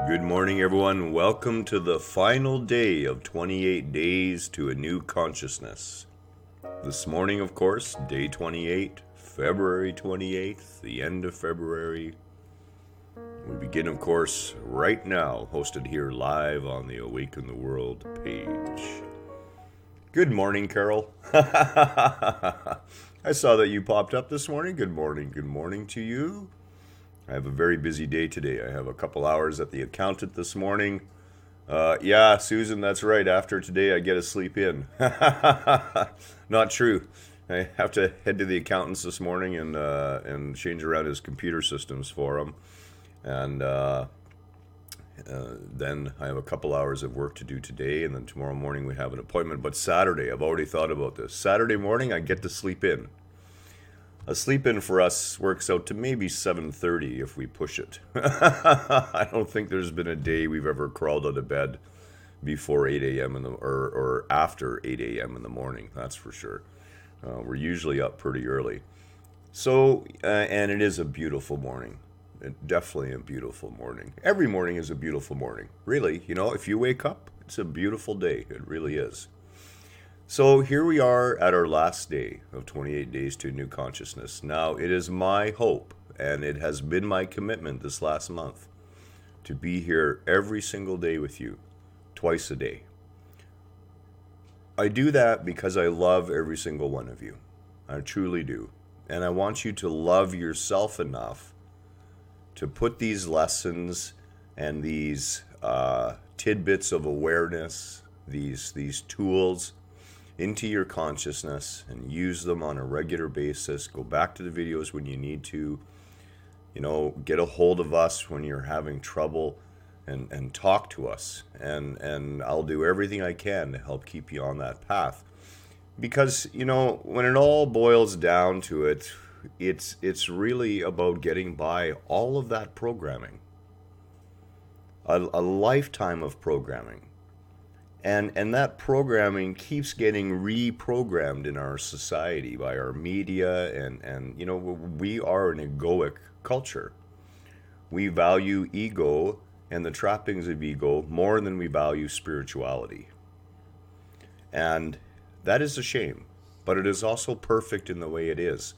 Good morning, everyone. Welcome to the final day of 28 Days to a New Consciousness. This morning, of course, day 28, February 28th, the end of February. We begin, of course, right now, hosted here live on the Awaken the World page. Good morning, Carol. I saw that you popped up this morning. Good morning to you. I have a very busy day today. I have a couple hours at the accountant this morning. Yeah, Susan, that's right. After today, I get to sleep in. Not true. I have to head to the accountant's this morning and change around his computer systems for him. And then I have a couple hours of work to do today, and then tomorrow morning we have an appointment. But Saturday, I've already thought about this. Saturday morning, I get to sleep in. A sleep-in for us works out to maybe 7:30 if we push it. I don't think there's been a day we've ever crawled out of bed before 8 a.m. or after 8 a.m. in the morning, that's for sure. We're usually up pretty early. So, and it is a beautiful morning. Definitely a beautiful morning. Every morning is a beautiful morning. Really, if you wake up, it's a beautiful day. It really is. So here we are at our last day of 28 Days to a New Consciousness. Now, it is my hope, and it has been my commitment this last month, to be here every single day with you, twice a day. I do that because I love every single one of you. I truly do. And I want you to love yourself enough to put these lessons and these tidbits of awareness, these tools, into your consciousness and use them on a regular basis. Go back to the videos when you need to. Get a hold of us when you're having trouble and talk to us. And I'll do everything I can to help keep you on that path. Because, when it all boils down to it, it's really about getting by all of that programming. A lifetime of programming. And that programming keeps getting reprogrammed in our society by our media, and we are an egoic culture. We value ego and the trappings of ego more than we value spirituality. And that is a shame, but it is also perfect in the way it is.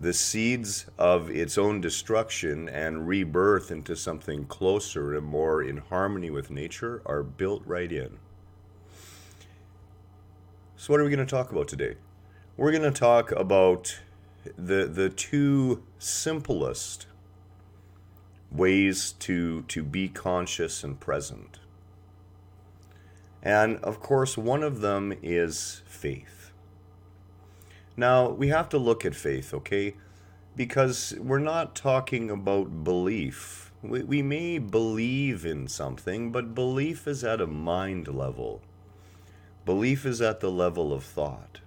The seeds of its own destruction and rebirth into something closer and more in harmony with nature are built right in. So what are we going to talk about today? We're going to talk about the two simplest ways to be conscious and present. And of course, one of them is faith. Now, we have to look at faith, okay? Because we're not talking about belief. We may believe in something, but belief is at a mind level. Belief is at the level of thought.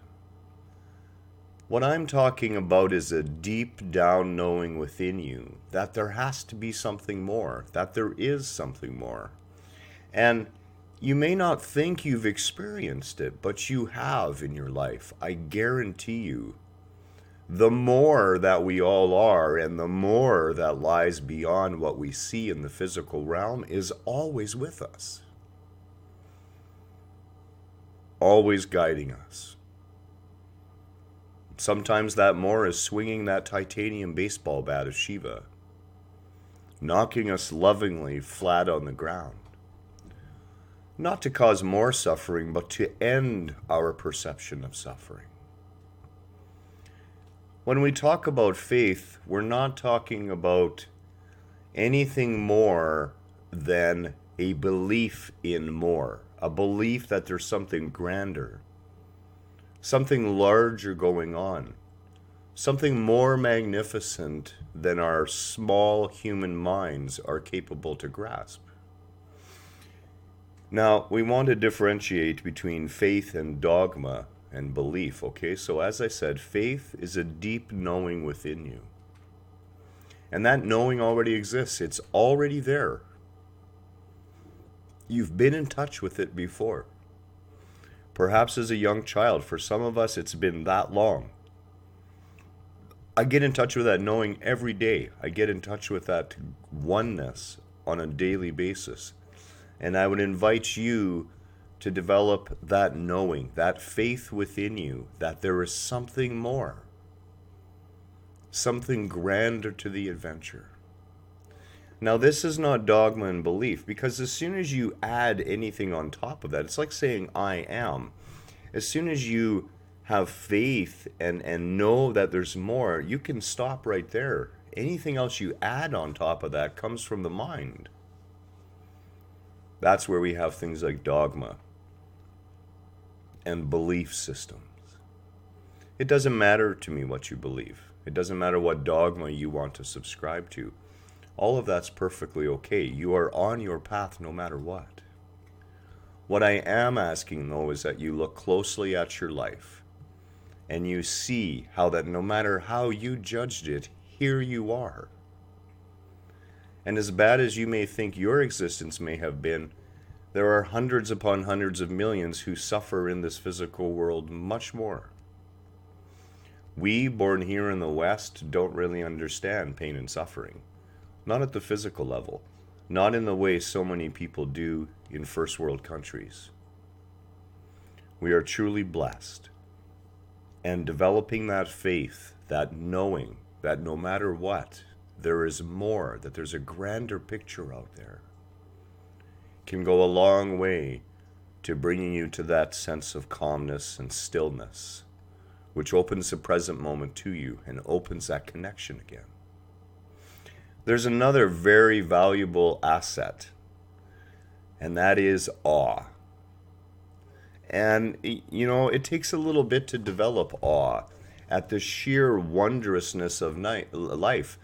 What I'm talking about is a deep down knowing within you that there has to be something more, that there is something more. And you may not think you've experienced it, but you have in your life. I guarantee you. The more that we all are, and the more that lies beyond what we see in the physical realm, is always with us. Always guiding us. Sometimes that more is swinging that titanium baseball bat of Shiva, knocking us lovingly flat on the ground. Not to cause more suffering, but to end our perception of suffering. When we talk about faith, we're not talking about anything more than a belief in more. A belief that there's something grander, something larger going on, something more magnificent than our small human minds are capable to grasp. Now, we want to differentiate between faith and dogma and belief, okay? So as I said, faith is a deep knowing within you. And that knowing already exists. It's already there. You've been in touch with it before. Perhaps as a young child. For some of us, it's been that long. I get in touch with that knowing every day. I get in touch with that oneness on a daily basis. And I would invite you to develop that knowing, that faith within you that there is something more, something grander to the adventure. Now, this is not dogma and belief, because as soon as you add anything on top of that, it's like saying I am. As soon as you have faith and know that there's more, you can stop right there. Anything else you add on top of that comes from the mind. That's where we have things like dogma and belief systems. It doesn't matter to me what you believe. It doesn't matter what dogma you want to subscribe to. All of that's perfectly okay. You are on your path no matter what. What I am asking, though, is that you look closely at your life and you see how that no matter how you judged it, here you are. And as bad as you may think your existence may have been, there are hundreds upon hundreds of millions who suffer in this physical world much more. We, born here in the West, don't really understand pain and suffering. Not at the physical level. Not in the way so many people do in first world countries. We are truly blessed. And developing that faith, that knowing that no matter what, there is more, that there's a grander picture out there, can go a long way to bringing you to that sense of calmness and stillness, which opens the present moment to you and opens that connection again. There's another very valuable asset, and that is awe. And, you know, it takes a little bit to develop awe at the sheer wondrousness of life.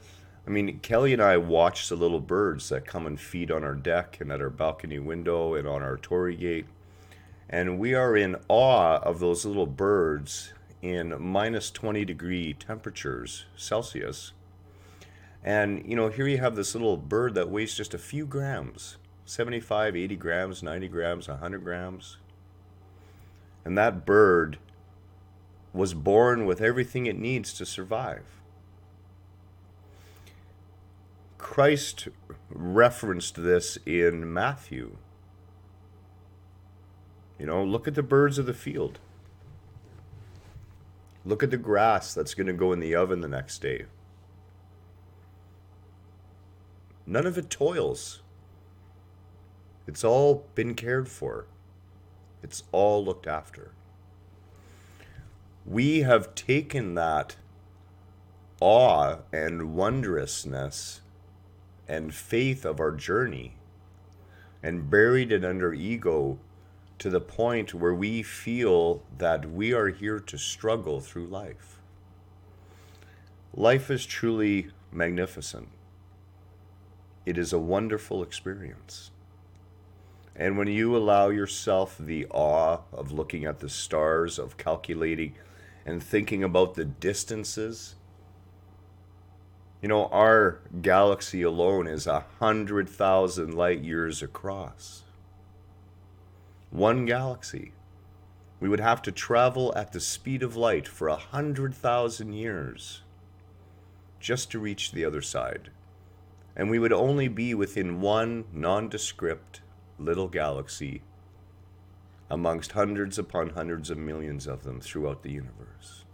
I mean, Kelly and I watch the little birds that come and feed on our deck and at our balcony window and on our torii gate. And we are in awe of those little birds in minus 20 degree temperatures Celsius. And, you know, here you have this little bird that weighs just a few grams, 75, 80 grams, 90 grams, 100 grams. And that bird was born with everything it needs to survive. Christ referenced this in Matthew. You know, look at the birds of the field. Look at the grass that's going to go in the oven the next day. None of it toils. It's all been cared for. It's all looked after. We have taken that awe and wondrousness and faith of our journey and buried it under ego to the point where we feel that we are here to struggle through life. Life is truly magnificent. It is a wonderful experience. And when you allow yourself the awe of looking at the stars, of calculating and thinking about the distances, you know, our galaxy alone is 100,000 light years across. One galaxy. We would have to travel at the speed of light for 100,000 years just to reach the other side. And we would only be within one nondescript little galaxy amongst hundreds upon hundreds of millions of them throughout the universe.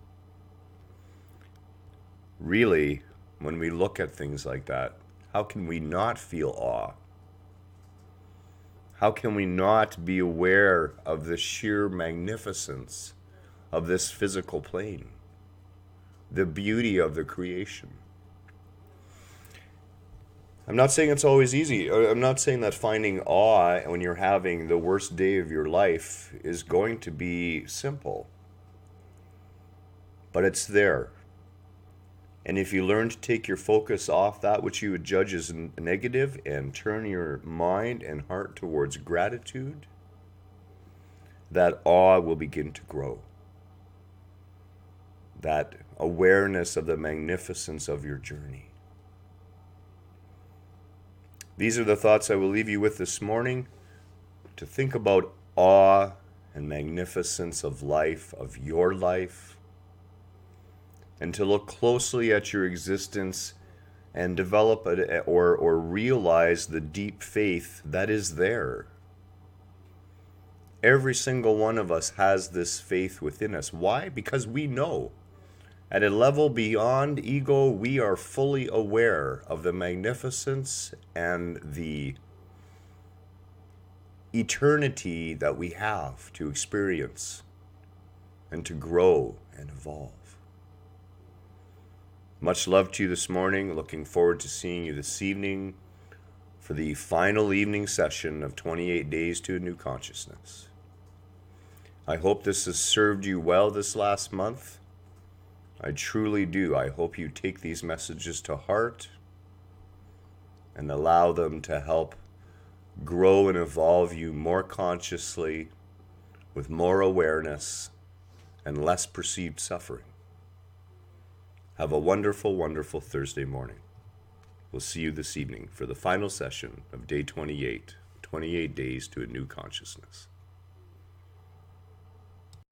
Really, when we look at things like that, how can we not feel awe? How can we not be aware of the sheer magnificence of this physical plane? The beauty of the creation. I'm not saying it's always easy. I'm not saying that finding awe when you're having the worst day of your life is going to be simple. But it's there. And if you learn to take your focus off that which you would judge as negative and turn your mind and heart towards gratitude, that awe will begin to grow. That awareness of the magnificence of your journey. These are the thoughts I will leave you with this morning, to think about awe and magnificence of life, of your life, and to look closely at your existence and develop or realize the deep faith that is there. Every single one of us has this faith within us. Why? Because we know. At a level beyond ego, we are fully aware of the magnificence and the eternity that we have to experience and to grow and evolve. Much love to you this morning. Looking forward to seeing you this evening for the final evening session of 28 Days to a New Consciousness. I hope this has served you well this last month. I truly do. I hope you take these messages to heart and allow them to help grow and evolve you more consciously, with more awareness and less perceived suffering. Have a wonderful, wonderful Thursday morning. We'll see you this evening for the final session of day 28, 28 Days to a New Consciousness.